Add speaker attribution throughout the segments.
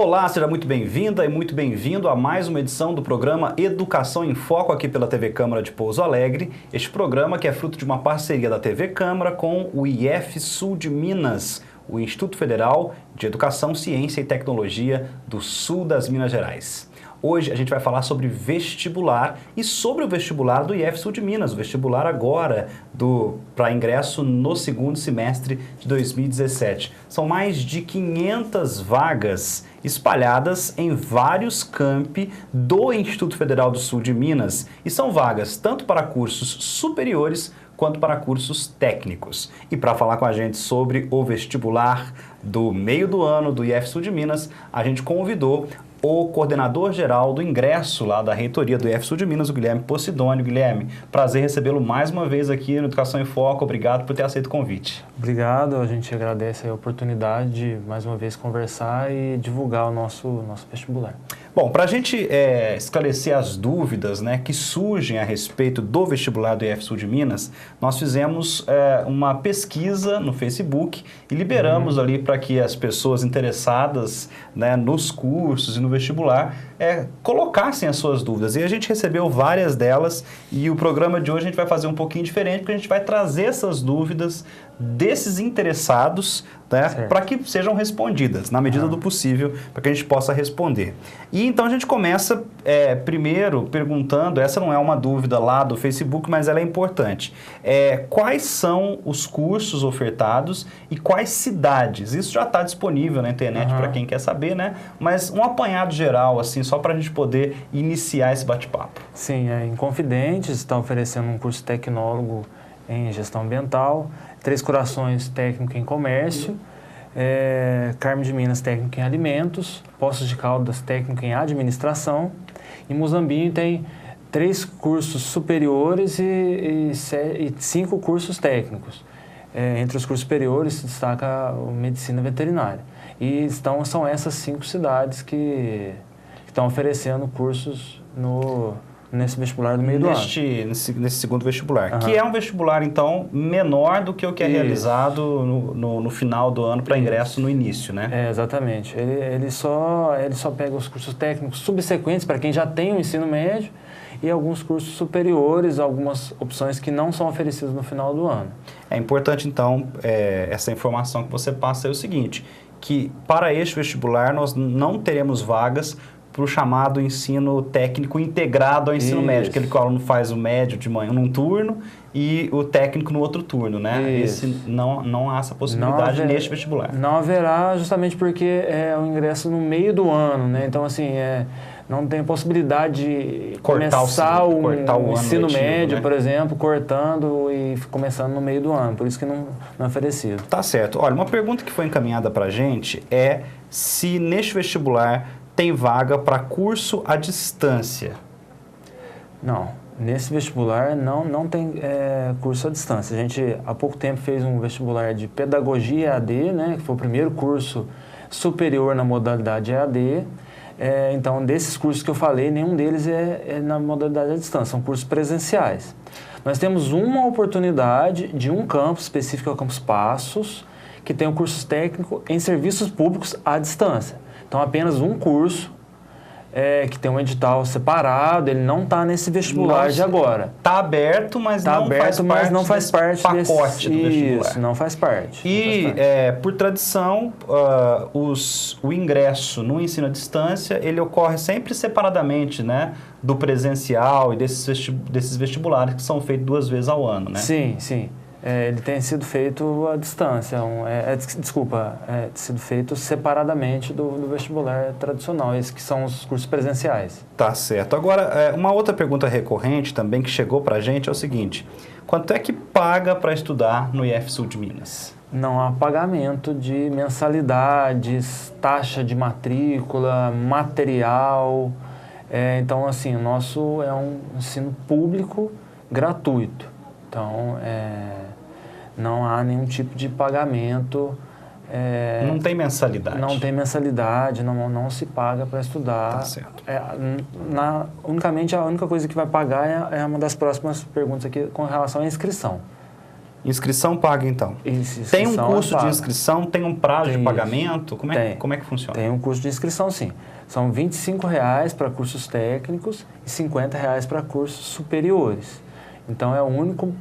Speaker 1: Olá, seja muito bem-vinda e muito bem-vindo a mais uma edição do programa Educação em Foco aqui pela TV Câmara de Pouso Alegre. Este programa que é fruto de uma parceria da TV Câmara com o IF Sul de Minas, o Instituto Federal de Educação, Ciência e Tecnologia do Sul das Minas Gerais. Hoje a gente vai falar sobre vestibular e sobre o vestibular do IF Sul de Minas, o vestibular agora para ingresso no segundo semestre de 2017. São mais de 500 vagas espalhadas em vários campi do Instituto Federal do Sul de Minas e são vagas tanto para cursos superiores quanto para cursos técnicos. E para falar com a gente sobre o vestibular do meio do ano do IF Sul de Minas, a gente convidou o coordenador-geral do ingresso lá da reitoria do IF Sul de Minas, o Guilherme Posidônio. Guilherme, prazer recebê-lo mais uma vez aqui no Educação em Foco. Obrigado por ter aceito o convite.
Speaker 2: Obrigado, a gente agradece a oportunidade de mais uma vez conversar e divulgar o nosso vestibular.
Speaker 1: Bom, para a gente esclarecer as dúvidas que surgem a respeito do vestibular do IF Sul de Minas, nós fizemos uma pesquisa no Facebook e liberamos ali para que as pessoas interessadas nos cursos e no vestibular colocassem as suas dúvidas. E a gente recebeu várias delas e o programa de hoje a gente vai fazer um pouquinho diferente, porque a gente vai trazer essas dúvidas desses interessados para que sejam respondidas, na medida do possível, para que a gente possa responder. E então a gente começa primeiro perguntando, essa não é uma dúvida lá do Facebook, mas ela é importante. Quais são os cursos ofertados e quais cidades? Isso já está disponível na internet para quem quer saber, mas um apanhado geral, assim, só para a gente poder iniciar esse bate-papo.
Speaker 2: Sim, em Confidentes está oferecendo um curso tecnólogo em gestão ambiental, Três Corações técnico em comércio, Carmo de Minas técnico em alimentos, Poços de Caldas técnico em administração, e Muzambinho tem 3 cursos superiores e 5 cursos técnicos. Entre os cursos superiores se destaca a medicina veterinária. E são essas 5 cidades que estão oferecendo cursos nesse vestibular do meio do ano.
Speaker 1: Nesse segundo vestibular, que é um vestibular, então, menor do que o que é realizado no final do ano para ingresso no início, né?
Speaker 2: Exatamente. Ele só pega os cursos técnicos subsequentes para quem já tem o ensino médio e alguns cursos superiores, algumas opções que não são oferecidas no final do ano.
Speaker 1: É importante, então, essa informação que você passa é o seguinte, que para este vestibular nós não teremos vagas para o chamado ensino técnico integrado ao ensino médio, aquele que o aluno faz o médio de manhã num turno e o técnico no outro turno, né? Esse não há essa possibilidade neste vestibular.
Speaker 2: Não haverá, justamente porque é o ingresso no meio do ano, né? Então, assim, não tem possibilidade de começar o ensino letivo, médio, por exemplo, cortando e começando no meio do ano. Por isso que não é oferecido.
Speaker 1: Tá certo. Olha, uma pergunta que foi encaminhada para a gente é se neste vestibular tem vaga para curso à distância.
Speaker 2: Não, nesse vestibular não tem curso à distância. A gente, há pouco tempo, fez um vestibular de pedagogia EAD, que foi o primeiro curso superior na modalidade EAD. Então, desses cursos que eu falei, nenhum deles é na modalidade à distância, são cursos presenciais. Nós temos uma oportunidade de um campus específico, é o Campus Passos, que tem um curso técnico em serviços públicos à distância. Então, apenas um curso que tem um edital separado, ele não está nesse vestibular de agora.
Speaker 1: Está aberto, mas não faz parte desse pacote do vestibular.
Speaker 2: Isso, não faz parte.
Speaker 1: E, por tradição, o ingresso no ensino à distância, ele ocorre sempre separadamente, do presencial e desses vestibulares que são feitos 2 vezes ao ano, né?
Speaker 2: Sim, sim. Ele tem sido feito à distância, sido feito separadamente do vestibular tradicional, esses que são os cursos presenciais.
Speaker 1: Tá certo. Agora, uma outra pergunta recorrente também que chegou para a gente é o seguinte, quanto é que paga para estudar no IF Sul de Minas?
Speaker 2: Não há pagamento de mensalidades, taxa de matrícula, material. Então, assim, o nosso é um ensino público gratuito. Então, não há nenhum tipo de pagamento.
Speaker 1: Não tem mensalidade?
Speaker 2: Não tem mensalidade, não se paga para estudar.
Speaker 1: Tá certo.
Speaker 2: Unicamente, a única coisa que vai pagar é uma das próximas perguntas aqui com relação à inscrição.
Speaker 1: Inscrição paga, então. Tem um custo de inscrição, tem um prazo de pagamento? Como é que funciona?
Speaker 2: Tem um custo de inscrição, sim. São R$ 25,00 para cursos técnicos e R$ 50,00 para cursos superiores. Então, é o único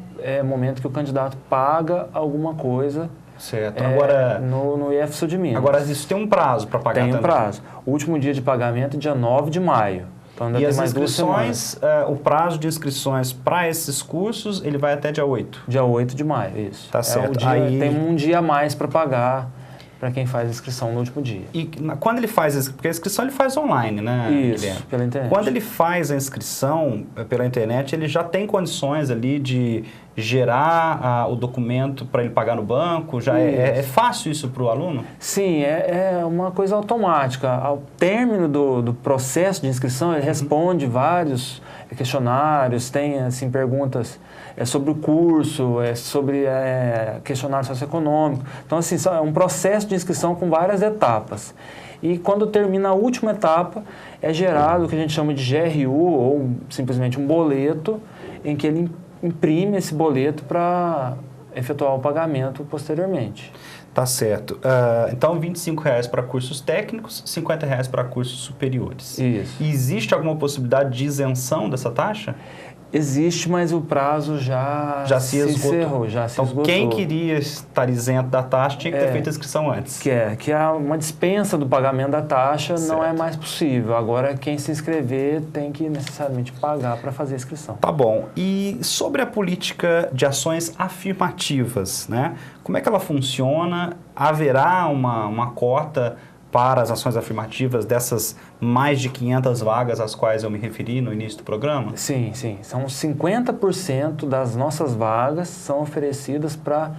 Speaker 2: momento que o candidato paga alguma coisa.
Speaker 1: Certo. Agora,
Speaker 2: no IF Sul de Minas.
Speaker 1: Agora, isso tem um prazo para pagar também?
Speaker 2: Tem um prazo. O último dia de pagamento é dia 9 de maio. Então, ainda tem mais 2 semanas.
Speaker 1: O prazo de inscrições para esses cursos, ele vai até dia 8?
Speaker 2: Dia 8 de maio, isso.
Speaker 1: Tá certo.
Speaker 2: Tem um dia a mais para pagar para quem faz a inscrição no último dia.
Speaker 1: E quando ele faz, porque a inscrição ele faz online, né,
Speaker 2: Isso,
Speaker 1: Guilherme?
Speaker 2: pela internet.
Speaker 1: Quando ele faz a inscrição pela internet, ele já tem condições ali de gerar o documento para ele pagar no banco? Já é fácil isso para o aluno?
Speaker 2: Sim, é uma coisa automática. Ao término do processo de inscrição, ele responde vários questionários, tem assim, perguntas sobre o curso, sobre questionário socioeconômico. Então, assim, é um processo de inscrição com várias etapas. E quando termina a última etapa, é gerado o que a gente chama de GRU, ou simplesmente um boleto, em que ele imprime esse boleto para efetuar o pagamento posteriormente.
Speaker 1: Tá certo. Então, R$ 25,00 para cursos técnicos, R$ 50,00 para cursos superiores.
Speaker 2: Isso.
Speaker 1: E existe alguma possibilidade de isenção dessa taxa?
Speaker 2: Existe, mas o prazo já se encerrou, já se esgotou.
Speaker 1: Quem queria estar isento da taxa tinha que ter feito a inscrição antes.
Speaker 2: Que uma dispensa do pagamento da taxa não é mais possível. Agora, quem se inscrever tem que necessariamente pagar para fazer a inscrição.
Speaker 1: Tá bom. E sobre a política de ações afirmativas, né? Como é que ela funciona? Haverá uma cota para as ações afirmativas dessas mais de 500 vagas às quais eu me referi no início do programa?
Speaker 2: Sim, sim. São 50% das nossas vagas são oferecidas para,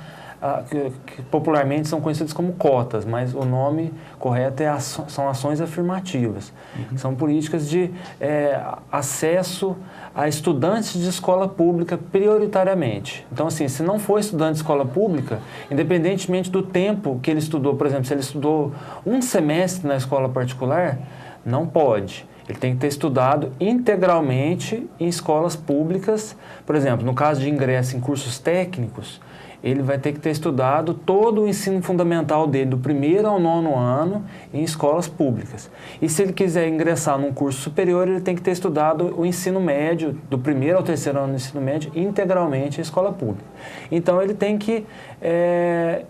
Speaker 2: que popularmente são conhecidas como cotas, mas o nome correto são ações afirmativas. São políticas de acesso a estudantes de escola pública prioritariamente. Então, assim, se não for estudante de escola pública, independentemente do tempo que ele estudou, por exemplo, se ele estudou um semestre na escola particular, não pode. Ele tem que ter estudado integralmente em escolas públicas. Por exemplo, no caso de ingresso em cursos técnicos, ele vai ter que ter estudado todo o ensino fundamental dele, do 1º ao 9º ano, em escolas públicas. E se ele quiser ingressar num curso superior, ele tem que ter estudado o ensino médio, do 1º ao 3º ano do ensino médio, integralmente em escola pública. Então, ele tem que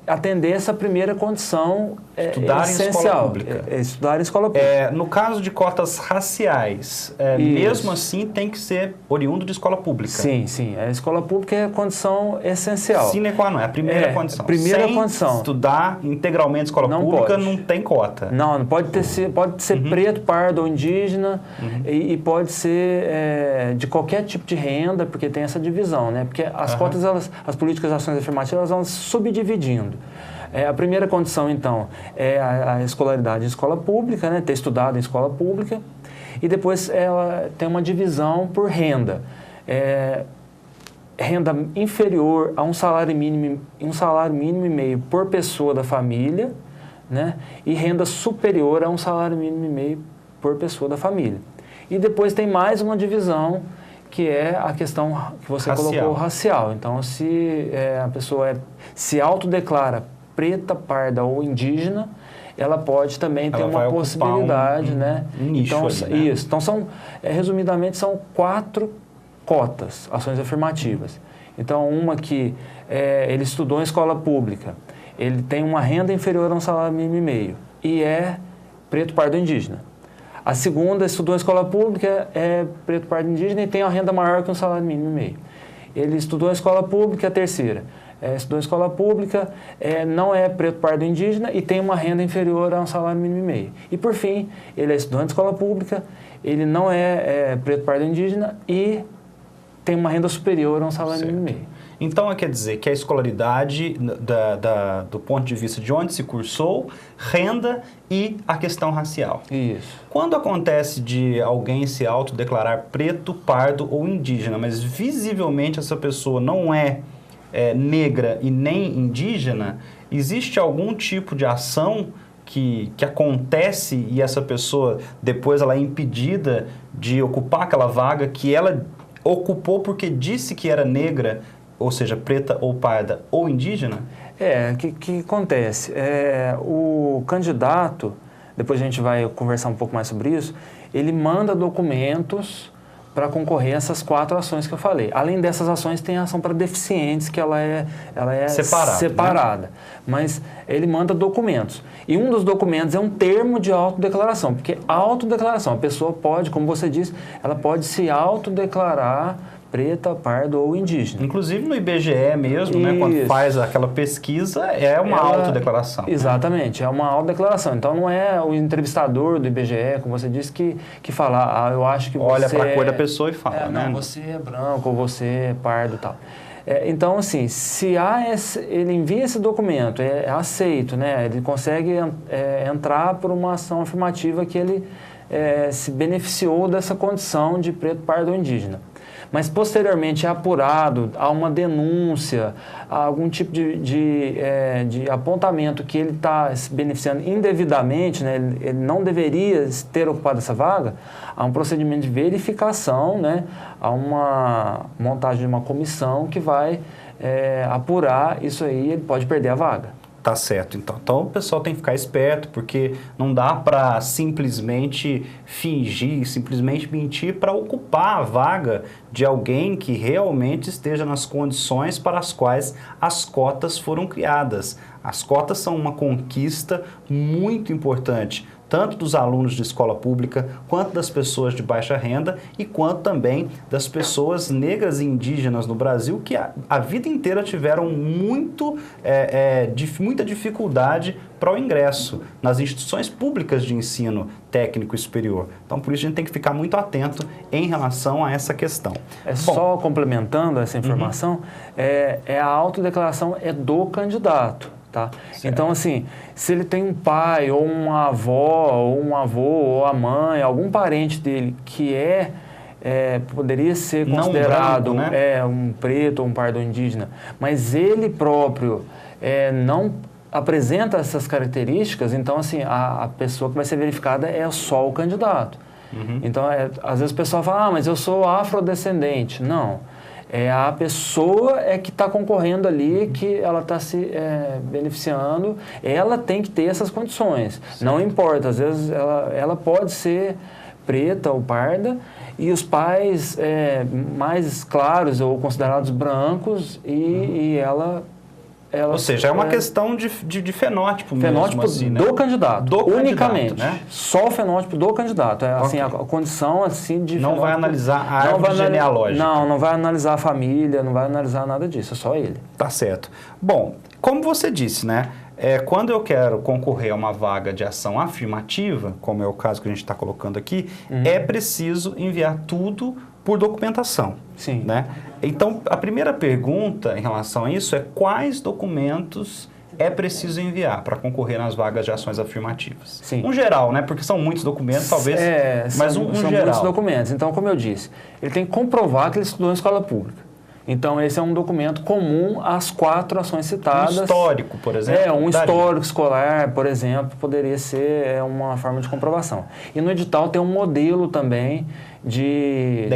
Speaker 2: atender essa primeira condição
Speaker 1: estudar
Speaker 2: essencial.
Speaker 1: Em escola pública.
Speaker 2: Estudar em escola pública.
Speaker 1: No caso de cotas raciais, mesmo assim tem que ser oriundo de escola pública?
Speaker 2: Sim, sim. A escola pública é a condição essencial.
Speaker 1: Sine qua non, é a primeira condição.
Speaker 2: Primeira
Speaker 1: Sem
Speaker 2: condição.
Speaker 1: Estudar integralmente escola pública não tem cota.
Speaker 2: Não pode ser preto, pardo ou indígena e pode ser de qualquer tipo de renda, porque tem essa divisão, né? Porque as cotas, as políticas de ações afirmativas, elas vão subdividindo. A primeira condição, então, é a escolaridade em escola pública, né? Ter estudado em escola pública. E depois ela tem uma divisão por renda. Renda inferior a um salário mínimo e meio por pessoa da família, né? E renda superior a um salário mínimo e meio por pessoa da família. E depois tem mais uma divisão, que é a questão que você colocou, racial. Então, se a pessoa se autodeclara preta, parda ou indígena, ela pode também ter uma possibilidade, né?
Speaker 1: Nicho
Speaker 2: então,
Speaker 1: ali, né?
Speaker 2: Isso. Então, resumidamente, são 4 cotas, ações afirmativas. Então, uma que ele estudou em escola pública, ele tem uma renda inferior a um salário mínimo e meio e é preto, pardo ou indígena. A segunda, estudou em escola pública, é preto, pardo ou indígena e tem uma renda maior que um salário mínimo e meio. Ele estudou em escola pública, a terceira. Estudou em escola pública, não é preto, pardo ou indígena e tem uma renda inferior a um salário mínimo e meio. E, por fim, ele é estudante de escola pública, ele não é preto, pardo ou indígena e tem uma renda superior a um salário mínimo e meio.
Speaker 1: Então, quer dizer que a escolaridade, do ponto de vista de onde se cursou, renda e a questão racial.
Speaker 2: Isso.
Speaker 1: Quando acontece de alguém se autodeclarar preto, pardo ou indígena, mas visivelmente essa pessoa não é negra e nem indígena, existe algum tipo de ação que acontece e essa pessoa, depois ela é impedida de ocupar aquela vaga que ela ocupou porque disse que era negra ou seja, preta ou parda ou indígena?
Speaker 2: O que acontece? O candidato, depois a gente vai conversar um pouco mais sobre isso, ele manda documentos para concorrer a essas 4 ações que eu falei. Além dessas ações, tem a ação para deficientes, que ela é separada. Né? Mas ele manda documentos. E um dos documentos é um termo de autodeclaração, porque autodeclaração, a pessoa pode, como você disse, ela pode se autodeclarar preta, pardo ou indígena.
Speaker 1: Inclusive no IBGE mesmo, né, quando faz aquela pesquisa, é uma autodeclaração.
Speaker 2: Exatamente, né? É uma autodeclaração. Então não é o entrevistador do IBGE, como você disse, que fala, eu acho que você...
Speaker 1: Olha para a cor da pessoa e fala, né?
Speaker 2: Não, você é branco ou você é pardo e tal. Então, assim, se ele envia esse documento, é aceito, né? Ele consegue entrar por uma ação afirmativa que ele se beneficiou dessa condição de preto, pardo ou indígena. Mas posteriormente é apurado, há uma denúncia, há algum tipo de apontamento que ele está se beneficiando indevidamente, né? Ele não deveria ter ocupado essa vaga, há um procedimento de verificação, né? Há uma montagem de uma comissão que vai apurar isso aí, ele pode perder a vaga.
Speaker 1: Tá certo, então. Então o pessoal tem que ficar esperto, porque não dá para simplesmente fingir, simplesmente mentir para ocupar a vaga de alguém que realmente esteja nas condições para as quais as cotas foram criadas. As cotas são uma conquista muito importante, tanto dos alunos de escola pública, quanto das pessoas de baixa renda e quanto também das pessoas negras e indígenas no Brasil, que a vida inteira tiveram muita dificuldade para o ingresso nas instituições públicas de ensino técnico e superior. Então, por isso, a gente tem que ficar muito atento em relação a essa questão.
Speaker 2: Só complementando essa informação, a autodeclaração é do candidato. Tá? Então, assim, se ele tem um pai, ou uma avó, ou um avô, ou a mãe, algum parente dele que poderia ser considerado
Speaker 1: branco, né?
Speaker 2: Um preto ou um pardo indígena, mas ele próprio não apresenta essas características, então, assim, a pessoa que vai ser verificada é só o candidato. Uhum. Então, às vezes o pessoal fala, mas eu sou afrodescendente. Não. A pessoa que está concorrendo ali, que ela está se beneficiando, ela tem que ter essas condições. Certo. Não importa, às vezes ela pode ser preta ou parda e os pais mais claros ou considerados brancos e ela...
Speaker 1: Ou seja, é uma questão de fenótipo mesmo.
Speaker 2: Fenótipo
Speaker 1: assim,
Speaker 2: do
Speaker 1: né?
Speaker 2: candidato, unicamente.
Speaker 1: Né?
Speaker 2: Só o fenótipo do candidato. Assim, a condição assim, de
Speaker 1: não vai analisar a árvore genealógica.
Speaker 2: Não vai analisar a família, não vai analisar nada disso, é só ele.
Speaker 1: Tá certo. Bom, como você disse, né? Quando eu quero concorrer a uma vaga de ação afirmativa, como é o caso que a gente está colocando aqui, é preciso enviar tudo por documentação.
Speaker 2: Sim.
Speaker 1: Né? Então, a primeira pergunta em relação a isso é quais documentos é preciso enviar para concorrer nas vagas de ações afirmativas?
Speaker 2: Sim.
Speaker 1: Um geral, né? Porque são muitos documentos, talvez, mas um
Speaker 2: são
Speaker 1: geral.
Speaker 2: Muitos documentos. Então, como eu disse, ele tem que comprovar que ele estudou em escola pública. Então, esse é um documento comum às 4 ações citadas.
Speaker 1: Um histórico, por exemplo?
Speaker 2: Um histórico escolar, por exemplo, poderia ser uma forma de comprovação. E no edital tem um modelo também de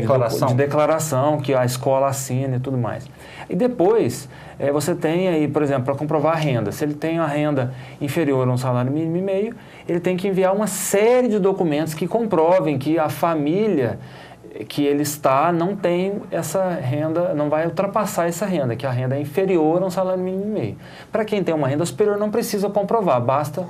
Speaker 2: declaração que a escola assina e tudo mais. E depois, você tem aí, por exemplo, para comprovar a renda. Se ele tem a renda inferior a um salário mínimo e meio, ele tem que enviar uma série de documentos que comprovem que a família que ele está não tem essa renda, não vai ultrapassar essa renda, que a renda é inferior a um salário mínimo e meio. Para quem tem uma renda superior não precisa comprovar, basta...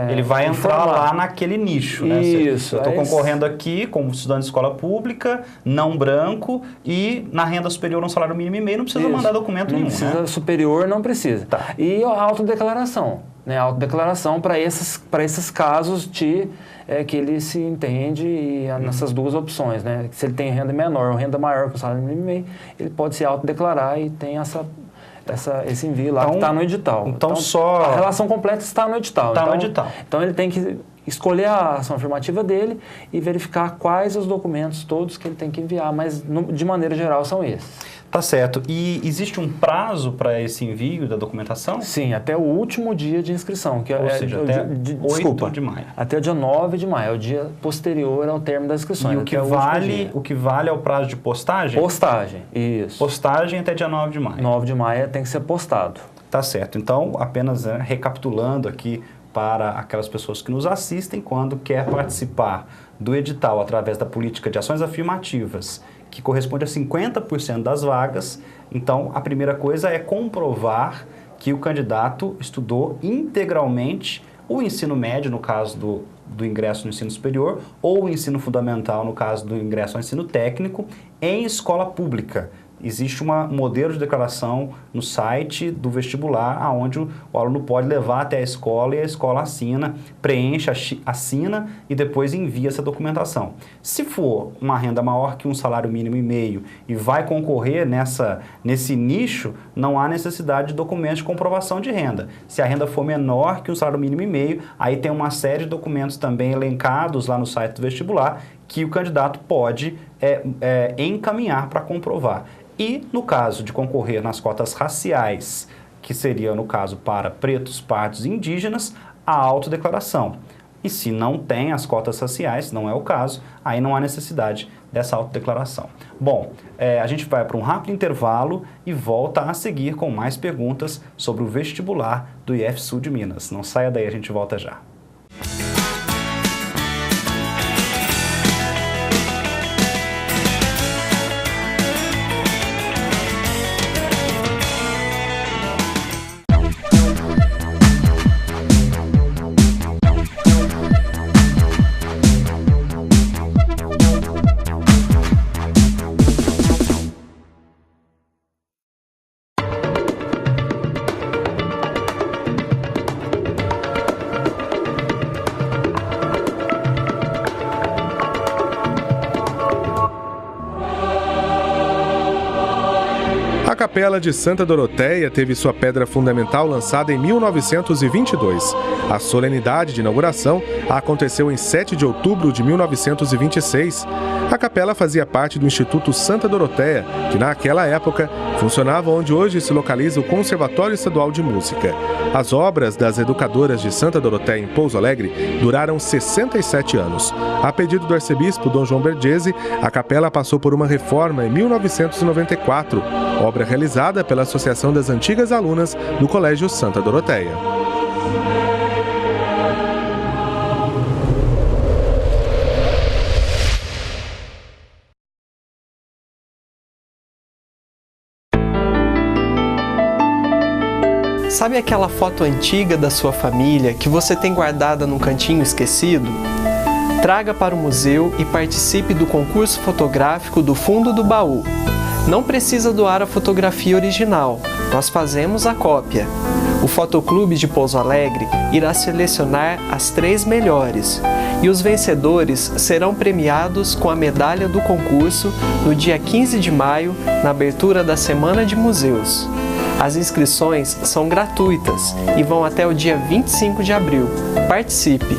Speaker 1: ele vai entrar lá naquele nicho, né?
Speaker 2: Isso.
Speaker 1: Eu estou concorrendo aqui como estudante de escola pública, não branco, e na renda superior a um salário mínimo e meio não precisa mandar documento nenhum.
Speaker 2: Não precisa, superior não precisa.
Speaker 1: Tá.
Speaker 2: E a autodeclaração. A autodeclaração para esses casos que ele se entende nessas 2 opções, né? Se ele tem renda menor ou renda maior que o salário mínimo e meio, ele pode se autodeclarar e tem esse envio lá que está no edital.
Speaker 1: Então só...
Speaker 2: A relação completa está no edital.
Speaker 1: Está no edital.
Speaker 2: Então ele tem que escolher a ação afirmativa dele e verificar quais os documentos todos que ele tem que enviar, mas de maneira geral são esses.
Speaker 1: Tá certo. E existe um prazo para esse envio da documentação?
Speaker 2: Sim, até o último dia de inscrição, que
Speaker 1: Ou seja, até 8 de maio.
Speaker 2: Até o dia 9 de maio, é o dia posterior ao término das inscrições.
Speaker 1: E o que vale é o prazo de postagem?
Speaker 2: Postagem, isso.
Speaker 1: Postagem até dia 9 de maio.
Speaker 2: 9 de maio tem que ser postado.
Speaker 1: Tá certo. Então, apenas recapitulando aqui para aquelas pessoas que nos assistem, quando quer participar do edital através da política de ações afirmativas, que corresponde a 50% das vagas, então a primeira coisa é comprovar que o candidato estudou integralmente o ensino médio, no caso do ingresso no ensino superior, ou o ensino fundamental, no caso do ingresso ao ensino técnico, em escola pública. Existe um modelo de declaração no site do vestibular, onde o aluno pode levar até a escola e a escola assina, preenche, assina e depois envia essa documentação. Se for uma renda maior que um salário mínimo e meio e vai concorrer nesse nicho, não há necessidade de documentos de comprovação de renda. Se a renda for menor que um salário mínimo e meio, aí tem uma série de documentos também elencados lá no site do vestibular que o candidato pode encaminhar para comprovar. E, no caso de concorrer nas cotas raciais, que seria, no caso, para pretos, pardos e indígenas, a autodeclaração. E se não tem as cotas raciais, não é o caso, aí não há necessidade dessa autodeclaração. Bom, a gente vai para um rápido intervalo e volta a seguir com mais perguntas sobre o vestibular do IF-Sul de Minas. Não saia daí, a gente volta já.
Speaker 3: A Capela de Santa Doroteia teve sua pedra fundamental lançada em 1922. A solenidade de inauguração aconteceu em 7 de outubro de 1926. A capela fazia parte do Instituto Santa Doroteia, que naquela época funcionava onde hoje se localiza o Conservatório Estadual de Música. As obras das educadoras de Santa Doroteia em Pouso Alegre duraram 67 anos. A pedido do arcebispo Dom João Bergese, a capela passou por uma reforma em 1994, obra realizada pela Associação das Antigas Alunas do Colégio Santa Doroteia.
Speaker 4: Sabe aquela foto antiga da sua família que você tem guardada num cantinho esquecido? Traga para o museu e participe do concurso fotográfico do Fundo do Baú. Não precisa doar a fotografia original, nós fazemos a cópia. O Fotoclube de Pouso Alegre irá selecionar as 3 melhores e os vencedores serão premiados com a medalha do concurso no dia 15 de maio, na abertura da Semana de Museus. As inscrições são gratuitas e vão até o dia 25 de abril. Participe!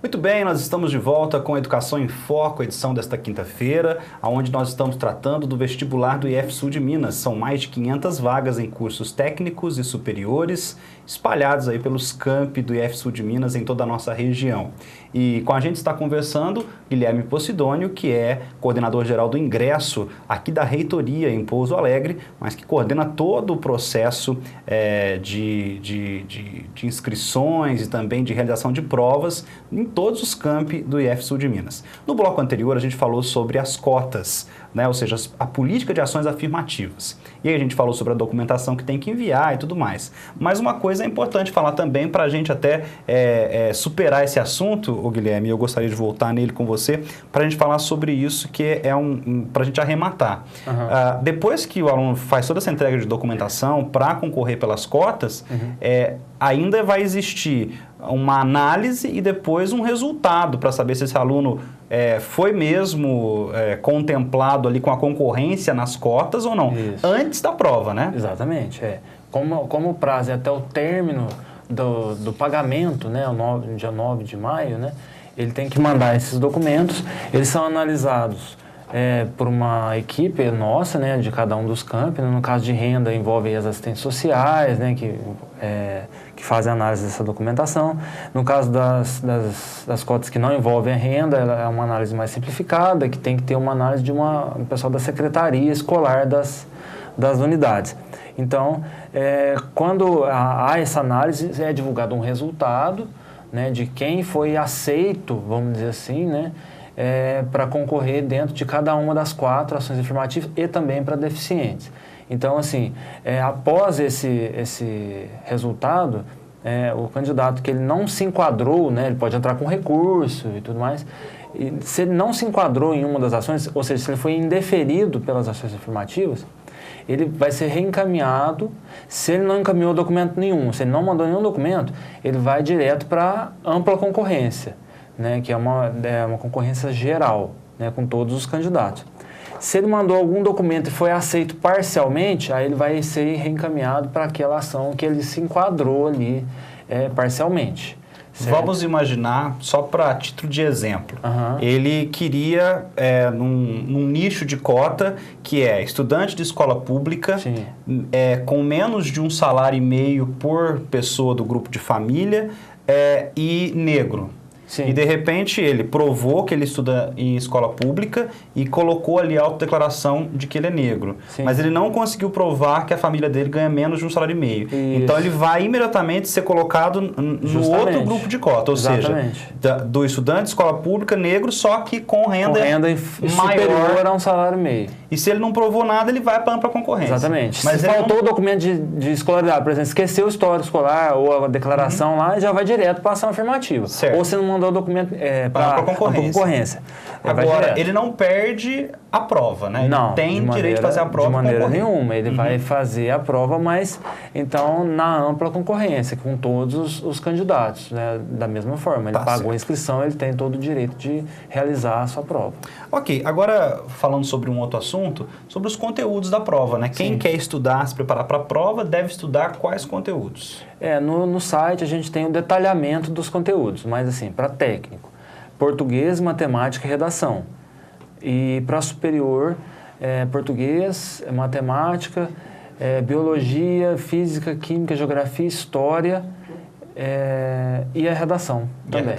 Speaker 1: Muito bem, nós estamos de volta com Educação em Foco, edição desta quinta-feira, onde nós estamos tratando do vestibular do IF-Sul de Minas. São mais de 500 vagas em cursos técnicos e superiores, espalhados aí pelos campi do IF-Sul de Minas em toda a nossa região. E com a gente está conversando Guilherme Posidônio, que é coordenador-geral do ingresso aqui da reitoria em Pouso Alegre, mas que coordena todo o processo de inscrições e também de realização de provas em todos todos os campi do IF Sul de Minas. No bloco anterior, a gente falou sobre as cotas, né? Ou seja, a política de ações afirmativas. E aí a gente falou sobre a documentação que tem que enviar e tudo mais. Mas uma coisa é importante falar também para a gente até superar esse assunto, ô Guilherme, e eu gostaria de voltar nele com você, para a gente falar sobre isso, que é para a gente arrematar. Depois que o aluno faz toda essa entrega de documentação para concorrer pelas cotas, ainda vai existir uma análise e depois um resultado para saber se esse aluno foi mesmo contemplado ali com a concorrência nas cotas ou não, antes da prova, né?
Speaker 2: Exatamente. Como o prazo é até o término do pagamento, né, dia 9 de maio, né, ele tem que mandar esses documentos, eles são analisados por uma equipe nossa, né, de cada um dos campi. No caso de renda, envolve as assistentes sociais, né, que fazem a análise dessa documentação. No caso das cotas que não envolvem a renda, ela é uma análise mais simplificada, que tem que ter uma análise de um pessoal da secretaria escolar das unidades. Então, quando há essa análise, é divulgado um resultado, né, de quem foi aceito, vamos dizer assim, né, para concorrer dentro de cada uma das 4 ações afirmativas e também para deficientes. Então, assim, após esse resultado, o candidato que ele não se enquadrou, né, ele pode entrar com recurso e tudo mais, e se ele não se enquadrou em uma das ações, ou seja, se ele foi indeferido pelas ações afirmativas, ele vai ser reencaminhado. Se ele não encaminhou documento nenhum, se ele não mandou nenhum documento, ele vai direto para ampla concorrência, né, que é uma concorrência geral, né, com todos os candidatos. Se ele mandou algum documento e foi aceito parcialmente, aí ele vai ser reencaminhado para aquela ação que ele se enquadrou ali parcialmente. Certo?
Speaker 1: Vamos imaginar, só para título de exemplo, ele queria, num nicho de cota, que é estudante de escola pública, com menos de um salário e meio por pessoa do grupo de família e negro. Sim. E, de repente, ele provou que ele estuda em escola pública e colocou ali a autodeclaração de que ele é negro. Sim. Mas ele não conseguiu provar que a família dele ganha menos de um salário e meio. Isso. Então, ele vai imediatamente ser colocado no outro grupo de cota. Ou seja, do estudante de escola pública negro, só que com renda
Speaker 2: superior a um salário e meio.
Speaker 1: E se ele não provou nada, ele vai para a ampla concorrência.
Speaker 2: Exatamente. Mas se faltou o documento de escolaridade, por exemplo, esqueceu o histórico escolar ou a declaração lá, já vai direto para a ação afirmativa.
Speaker 1: Certo.
Speaker 2: Ou se não mandou o documento para a concorrência.
Speaker 1: Agora, ele não perde a prova, né? Ele não tem direito de fazer a prova.
Speaker 2: De maneira nenhuma. Ele vai fazer a prova, mas então na ampla concorrência, com todos os candidatos, né? Da mesma forma. Ele pagou a inscrição, ele tem todo o direito de realizar a sua prova.
Speaker 1: Ok, agora falando sobre um outro assunto, sobre os conteúdos da prova, né? Quem quer estudar, se preparar para a prova, deve estudar quais conteúdos?
Speaker 2: No site a gente tem o detalhamento dos conteúdos, mas assim, para técnico, português, matemática e redação. E para superior, português, matemática, biologia, física, química, geografia, história e a redação também.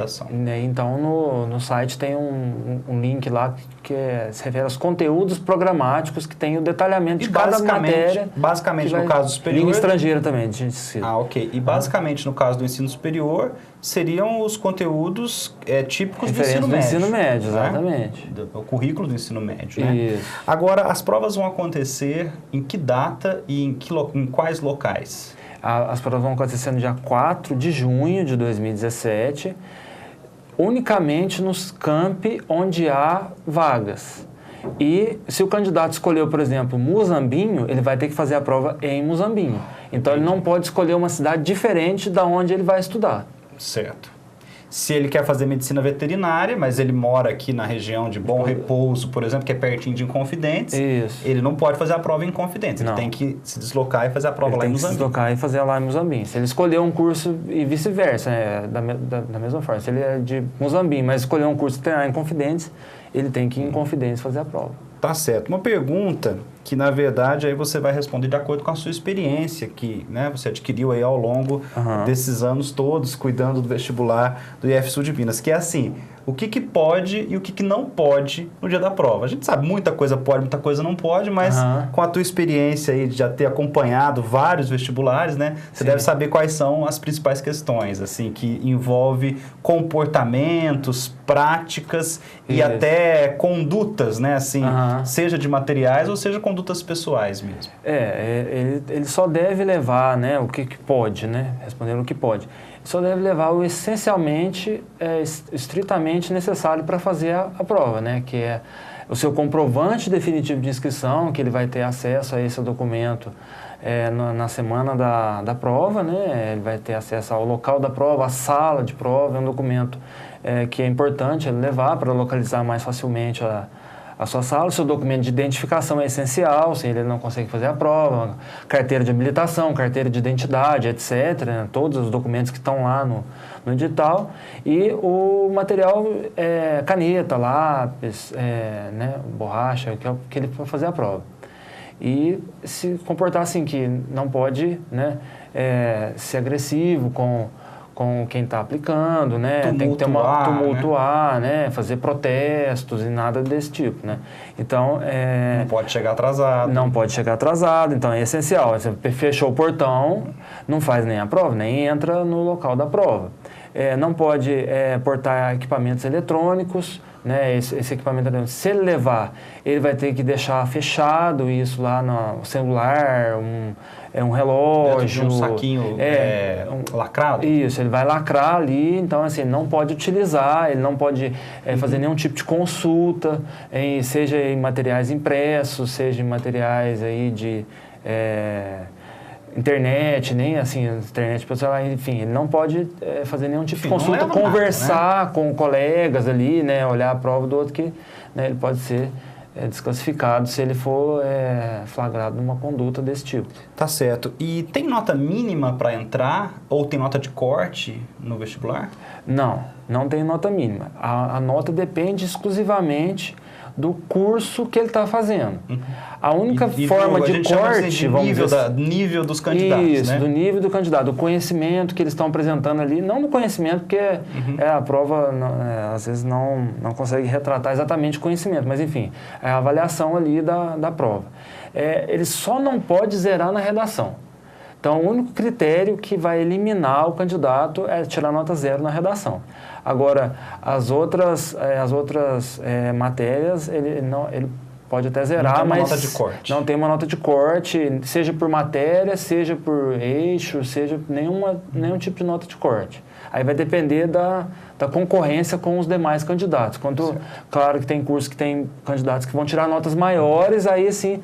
Speaker 2: Então, no site tem um link lá que se refere aos conteúdos programáticos, que tem o detalhamento de cada matéria.
Speaker 1: Basicamente, no caso superior...
Speaker 2: Língua estrangeira também, a gente cita.
Speaker 1: Ok. E basicamente, no caso do ensino superior, seriam os conteúdos típicos do ensino médio.
Speaker 2: Do ensino médio, exatamente.
Speaker 1: O currículo do ensino médio, né?
Speaker 2: Isso.
Speaker 1: Agora, as provas vão acontecer em que data e em quais locais?
Speaker 2: As provas vão acontecer no dia 4 de junho de 2017, unicamente nos campi onde há vagas. E se o candidato escolheu, por exemplo, Muzambinho, ele vai ter que fazer a prova em Muzambinho. Então, ele não pode escolher uma cidade diferente da onde ele vai estudar.
Speaker 1: Certo. Se ele quer fazer medicina veterinária, mas ele mora aqui na região de Bom Repouso, por exemplo, que é pertinho de Inconfidentes, ele não pode fazer a prova em Inconfidentes. Ele tem que se deslocar e fazer a prova lá em Muzambinho.
Speaker 2: Se deslocar e fazer lá em Muzambinho. Se ele escolher um curso e vice-versa, da mesma forma. Se ele é de Muzambinho, mas escolher um curso em Inconfidentes, ele tem que ir em Inconfidentes fazer a prova.
Speaker 1: Tá certo. Uma pergunta que, na verdade, aí você vai responder de acordo com a sua experiência, que você adquiriu aí ao longo desses anos todos, cuidando do vestibular do IF Sul de Minas, que é assim, o que pode e o que não pode no dia da prova. A gente sabe muita coisa pode, muita coisa não pode, mas com a tua experiência aí de já ter acompanhado vários vestibulares, né? Você deve saber quais são as principais questões, assim, que envolve comportamentos, práticas e até condutas, né? Assim, seja de materiais ou seja condutas pessoais mesmo.
Speaker 2: Ele só deve levar, né, o que pode, né? Respondendo o que pode. Só deve levar o essencialmente, estritamente necessário para fazer a prova, né? Que é o seu comprovante definitivo de inscrição, que ele vai ter acesso a esse documento na semana da prova, né? Ele vai ter acesso ao local da prova, à sala de prova, é um documento que é importante ele levar para localizar mais facilmente a sua sala. O seu documento de identificação é essencial, sem ele não consegue fazer a prova, carteira de habilitação, carteira de identidade, etc., né? Todos os documentos que estão lá no edital, e o material caneta, lápis, né, borracha, que ele vai fazer a prova. E se comportar assim, que não pode, né, ser agressivo com quem está aplicando, né? Tem que ter tumultuar, né? Fazer protestos e nada desse tipo, né? Então,
Speaker 1: não pode chegar atrasado.
Speaker 2: Não pode chegar atrasado, então é essencial. Você fechou o portão, não faz nem a prova, nem entra no local da prova. Não pode portar equipamentos eletrônicos, né? Esse equipamento eletrônico, se ele levar, ele vai ter que deixar fechado isso lá no celular, um relógio.
Speaker 1: Dentro de um saquinho lacrado?
Speaker 2: Isso, ele vai lacrar ali, então assim, ele não pode utilizar, ele não pode fazer nenhum tipo de consulta, seja em materiais impressos, seja em materiais aí de internet, nem assim, internet pessoal, enfim, ele não pode fazer nenhum tipo de consulta, conversar nada, né? Com colegas ali, né, olhar a prova do outro que, né, ele pode ser desclassificado se ele for flagrado numa conduta desse tipo.
Speaker 1: Tá certo. E tem nota mínima para entrar ou tem nota de corte no vestibular?
Speaker 2: Não tem nota mínima. A nota depende exclusivamente do curso que ele está fazendo. A única forma de corte,
Speaker 1: vamos dizer, nível dos candidatos,
Speaker 2: isso,
Speaker 1: né?
Speaker 2: Do nível do candidato, do conhecimento que eles estão apresentando ali, não do conhecimento, porque a prova às vezes não consegue retratar exatamente o conhecimento, mas enfim, é a avaliação ali da prova. Ele só não pode zerar na redação. Então, o único critério que vai eliminar o candidato é tirar nota 0 na redação. Agora, as outras matérias, ele pode até zerar, mas
Speaker 1: nota de corte.
Speaker 2: Não tem uma nota de corte, seja por matéria, seja por eixo, seja nenhum tipo de nota de corte. Aí vai depender da concorrência com os demais candidatos. Claro que tem cursos que tem candidatos que vão tirar notas maiores, aí sim,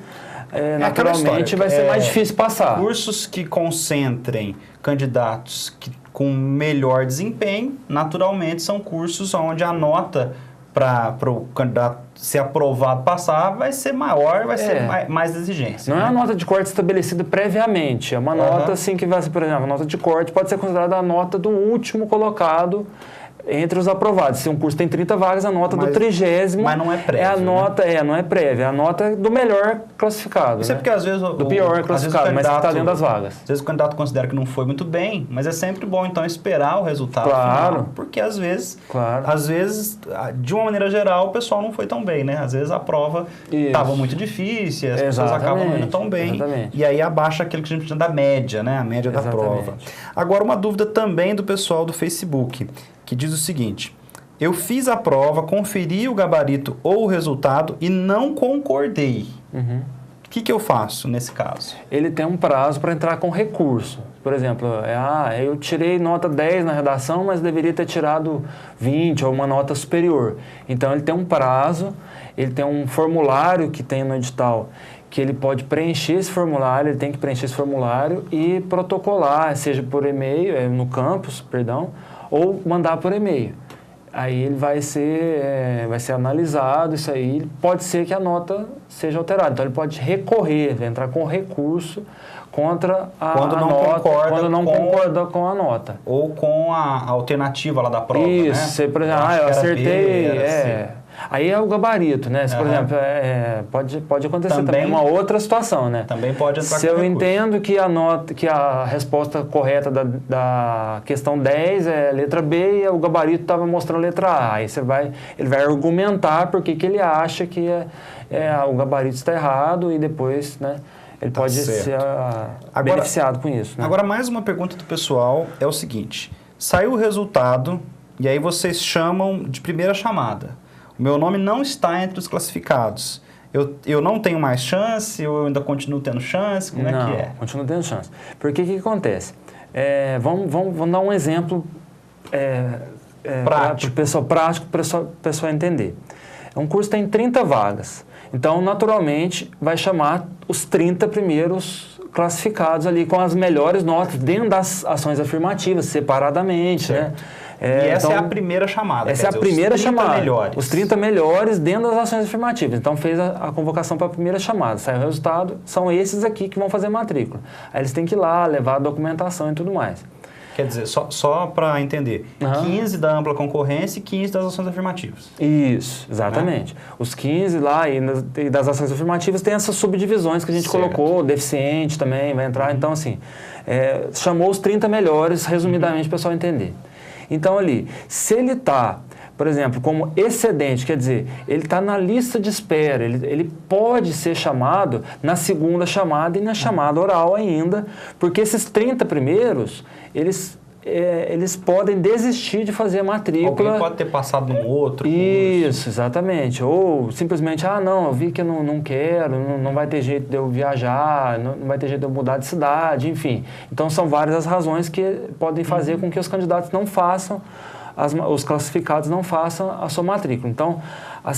Speaker 2: naturalmente vai ser mais difícil passar.
Speaker 1: Cursos que concentrem candidatos com melhor desempenho, naturalmente são cursos onde a nota para o candidato ser aprovado passar vai ser maior, vai ser mais exigência.
Speaker 2: Não é a nota de corte estabelecida previamente, é uma nota assim que vai ser, por exemplo, a nota de corte pode ser considerada a nota do último colocado entre os aprovados. Se um curso tem 30 vagas, a nota do 30º...
Speaker 1: Mas não é prévia,
Speaker 2: não é prévia, é a nota do melhor classificado.
Speaker 1: Isso, né? Porque às vezes
Speaker 2: do pior classificado, mas que está dentro das vagas.
Speaker 1: Às vezes o candidato considera que não foi muito bem, mas é sempre bom, então, esperar o resultado final, porque às vezes, de uma maneira geral, o pessoal não foi tão bem, né? Às vezes a prova estava muito difícil, as pessoas acabam não indo tão bem, e aí abaixa aquilo que a gente chama da média, né? A média da prova. Agora, uma dúvida também do pessoal do Facebook, que diz o seguinte: eu fiz a prova, conferi o gabarito ou o resultado e não concordei. O que eu faço nesse caso?
Speaker 2: Ele tem um prazo para entrar com recurso. Por exemplo, eu tirei nota 10 na redação, mas deveria ter tirado 20 ou uma nota superior. Então, ele tem um prazo, ele tem um formulário que tem no edital, que ele pode preencher esse formulário, ele tem que preencher esse formulário e protocolar, seja por e-mail, no campus, perdão, ou mandar por e-mail. Aí ele vai ser analisado, isso aí, pode ser que a nota seja alterada. Então, ele pode recorrer, entrar com recurso contra
Speaker 1: quando não
Speaker 2: concorda com a nota.
Speaker 1: Ou com a alternativa lá da prova,
Speaker 2: isso,
Speaker 1: né?
Speaker 2: por exemplo, eu acertei... Aí é o gabarito, né? Se, por exemplo, pode acontecer também uma outra situação, né?
Speaker 1: Também pode entrar
Speaker 2: se eu entendo que a resposta correta da questão 10 é letra B e o gabarito estava mostrando a letra A. Aí ele vai argumentar porque que ele acha que o gabarito está errado e depois, né, ele pode ser beneficiado com isso. Né?
Speaker 1: Agora, mais uma pergunta do pessoal é o seguinte: saiu o resultado e aí vocês chamam de primeira chamada. O meu nome não está entre os classificados. Eu não tenho mais chance ou eu ainda continuo tendo chance? Como é que é?
Speaker 2: Não, continuo tendo chance. Porque o que acontece? Vamos dar um exemplo
Speaker 1: prático
Speaker 2: para o pessoal entender. Um curso tem 30 vagas. Então, naturalmente, vai chamar os 30 primeiros classificados ali com as melhores notas dentro das ações afirmativas, separadamente, né?
Speaker 1: E essa é a primeira chamada.
Speaker 2: Essa é a primeira chamada. Os 30 melhores dentro das ações afirmativas. Então, fez a convocação para a primeira chamada. Saiu o resultado, são esses aqui que vão fazer matrícula. Aí eles têm que ir lá, levar a documentação e tudo mais.
Speaker 1: Quer dizer, só para entender, 15 da ampla concorrência e 15 das ações afirmativas.
Speaker 2: Isso, exatamente. Os 15 lá e das ações afirmativas tem essas subdivisões que a gente colocou, deficiente também vai entrar. Então, assim, chamou os 30 melhores, resumidamente, para o pessoal entender. Então, ali, se ele está, por exemplo, como excedente, quer dizer, ele está na lista de espera, ele pode ser chamado na segunda chamada e na chamada oral ainda, porque esses 30 primeiros, eles podem desistir de fazer a matrícula.
Speaker 1: Alguém pode ter passado num outro curso.
Speaker 2: Isso, exatamente. Ou simplesmente, não, eu vi que eu não quero, não vai ter jeito de eu viajar, não vai ter jeito de eu mudar de cidade, enfim. Então, são várias as razões que podem fazer com que os candidatos não façam, os classificados não façam a sua matrícula. Então, a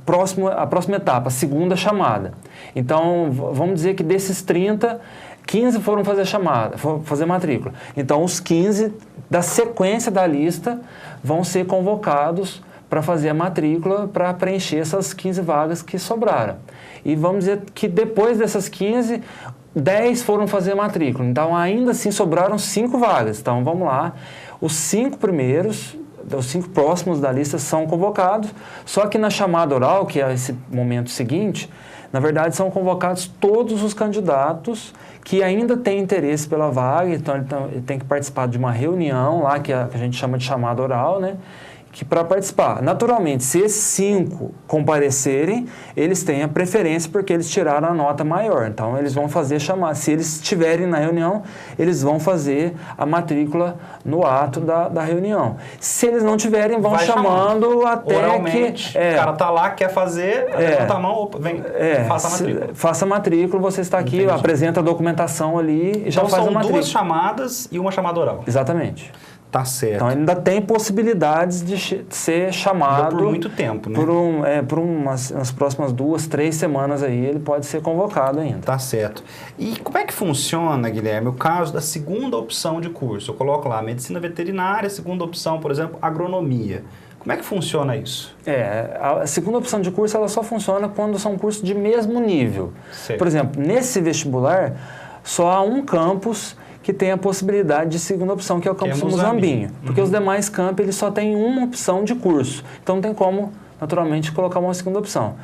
Speaker 2: próxima etapa, a segunda chamada. Então, vamos dizer que desses 30... 15 foram fazer matrícula. Então, os 15 da sequência da lista vão ser convocados para fazer a matrícula para preencher essas 15 vagas que sobraram. E vamos dizer que depois dessas 15, 10 foram fazer a matrícula. Então, ainda assim, sobraram 5 vagas. Então, vamos lá. Os 5 primeiros, os 5 próximos da lista são convocados, só que na chamada oral, que é esse momento seguinte, na verdade, são convocados todos os candidatos que ainda têm interesse pela vaga, então ele tem que participar de uma reunião lá, que a gente chama de chamada oral, né? Que para participar. Naturalmente, se esses 5 comparecerem, eles têm a preferência porque eles tiraram a nota maior. Então, eles vão fazer chamar. Se eles estiverem na reunião, eles vão fazer a matrícula no ato da reunião. Se eles não tiverem, vão chamando até
Speaker 1: oralmente,
Speaker 2: que...
Speaker 1: o cara está lá, quer fazer, levanta a mão, faça a matrícula.
Speaker 2: Faça a matrícula, você está aqui, apresenta a documentação ali e já faz a matrícula.
Speaker 1: São 2 chamadas e uma chamada oral.
Speaker 2: Exatamente.
Speaker 1: Tá certo.
Speaker 2: Então, ainda tem possibilidades de ser chamado...
Speaker 1: Por muito tempo, né?
Speaker 2: Por umas próximas 2, 3 semanas aí, ele pode ser convocado ainda.
Speaker 1: Tá certo. E como é que funciona, Guilherme, o caso da segunda opção de curso? Eu coloco lá medicina veterinária, segunda opção, por exemplo, agronomia. Como é que funciona isso?
Speaker 2: A segunda opção de curso, ela só funciona quando são cursos de mesmo nível.
Speaker 1: Certo.
Speaker 2: Por exemplo, nesse vestibular, só há um campus que tem a possibilidade de segunda opção, que é o campus Muzambinho. Porque os demais campos, eles só têm uma opção de curso. Então, não tem como, naturalmente, colocar uma segunda opção.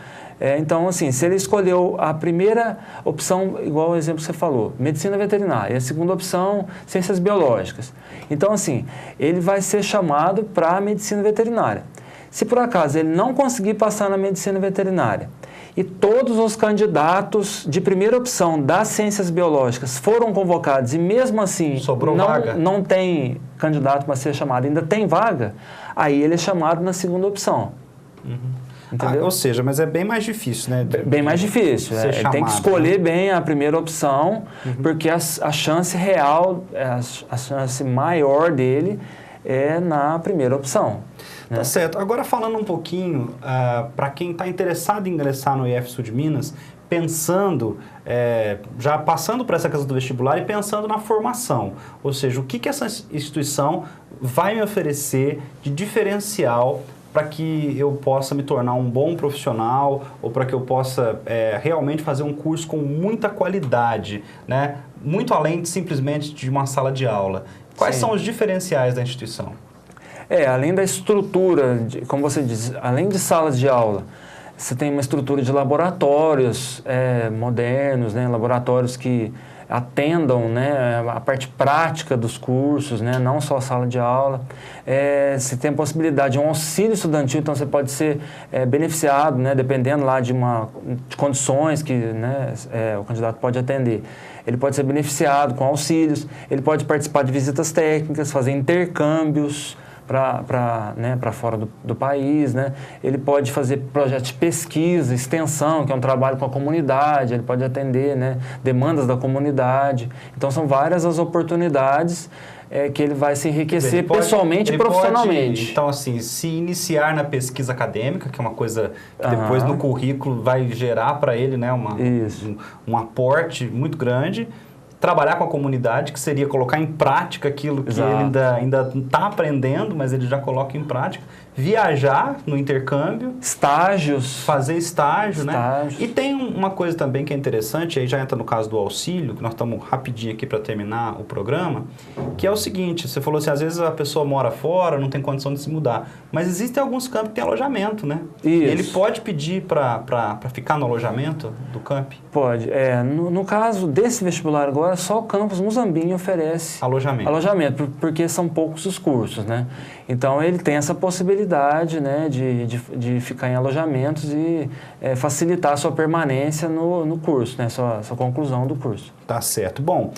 Speaker 2: Então, assim, se ele escolheu a primeira opção, igual o exemplo que você falou, medicina veterinária, e a segunda opção, ciências biológicas. Então, assim, ele vai ser chamado para a medicina veterinária. Se, por acaso, ele não conseguir passar na medicina veterinária, e todos os candidatos de primeira opção das ciências biológicas foram convocados e mesmo assim não tem candidato para ser chamado, ainda tem vaga, aí ele é chamado na segunda opção. Entendeu?
Speaker 1: Ou seja, mas é bem mais difícil, né?
Speaker 2: Bem mais difícil. Ele tem que escolher bem a primeira opção, porque a chance real, a chance maior dele é na primeira opção.
Speaker 1: Tá certo. Agora falando um pouquinho, para quem está interessado em ingressar no IF Sul de Minas, pensando, já passando por essa questão do vestibular e pensando na formação. Ou seja, o que essa instituição vai me oferecer de diferencial para que eu possa me tornar um bom profissional ou para que eu possa realmente fazer um curso com muita qualidade, né? Muito além de simplesmente de uma sala de aula. Quais são os diferenciais da instituição?
Speaker 2: Além da estrutura, como você diz, além de salas de aula, você tem uma estrutura de laboratórios modernos, né, laboratórios que atendam, né, a parte prática dos cursos, né, não só a sala de aula. Você tem a possibilidade de um auxílio estudantil, então você pode ser beneficiado, né, dependendo lá de condições que, né, o candidato pode atender. Ele pode ser beneficiado com auxílios, ele pode participar de visitas técnicas, fazer intercâmbios para fora do país, né? Ele pode fazer projetos de pesquisa, extensão, que é um trabalho com a comunidade, ele pode atender, né, demandas da comunidade. Então, são várias as oportunidades que ele vai se enriquecer pessoalmente e profissionalmente.
Speaker 1: Então, assim, se iniciar na pesquisa acadêmica, que é uma coisa que depois no currículo vai gerar para ele, né, um aporte muito grande. Trabalhar com a comunidade, que seria colocar em prática aquilo que ele ainda está aprendendo, mas ele já coloca em prática. Viajar no intercâmbio.
Speaker 2: Estágios.
Speaker 1: Fazer estágio, né? E tem uma coisa também que é interessante, aí já entra no caso do auxílio, que nós estamos rapidinho aqui para terminar o programa, que é o seguinte, você falou assim, às vezes a pessoa mora fora, não tem condição de se mudar, mas existem alguns campos que tem alojamento, né?
Speaker 2: Isso.
Speaker 1: Ele pode pedir para ficar no alojamento do camp?
Speaker 2: Pode. No caso desse vestibular agora, só o campus Muzambinho oferece alojamento, porque são poucos os cursos, né? Então, ele tem essa possibilidade, né, de ficar em alojamentos e facilitar a sua permanência no curso, né, sua conclusão do curso.
Speaker 1: Tá certo. Bom,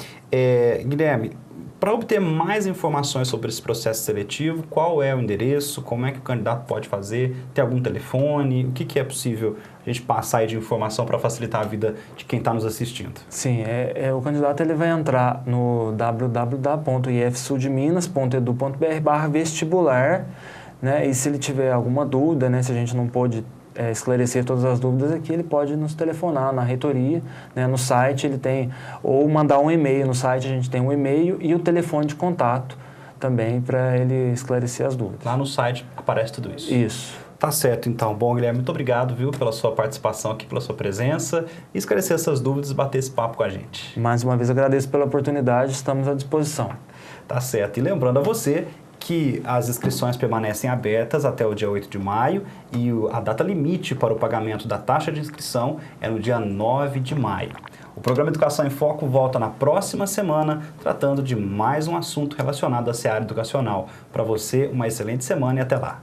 Speaker 1: Guilherme, para obter mais informações sobre esse processo seletivo, qual é o endereço, como é que o candidato pode fazer, tem algum telefone, o que é possível a gente passar aí de informação para facilitar a vida de quem está nos assistindo?
Speaker 2: Sim, o candidato ele vai entrar no www.ifsudminas.edu.br/vestibular, né, e se ele tiver alguma dúvida, né, se a gente não pôde esclarecer todas as dúvidas aqui, ele pode nos telefonar na reitoria, né, no site ele tem, ou mandar um e-mail, no site a gente tem um e-mail e o telefone de contato também para ele esclarecer as dúvidas.
Speaker 1: Lá no site aparece tudo isso?
Speaker 2: Isso.
Speaker 1: Tá certo, então. Bom, Guilherme, muito obrigado, viu, pela sua participação aqui, pela sua presença e esclarecer essas dúvidas e bater esse papo com a gente.
Speaker 2: Mais uma vez agradeço pela oportunidade, estamos à disposição.
Speaker 1: Tá certo. E lembrando a você que as inscrições permanecem abertas até o dia 8 de maio e a data limite para o pagamento da taxa de inscrição é no dia 9 de maio. O programa Educação em Foco volta na próxima semana, tratando de mais um assunto relacionado à seara educacional. Para você, uma excelente semana e até lá.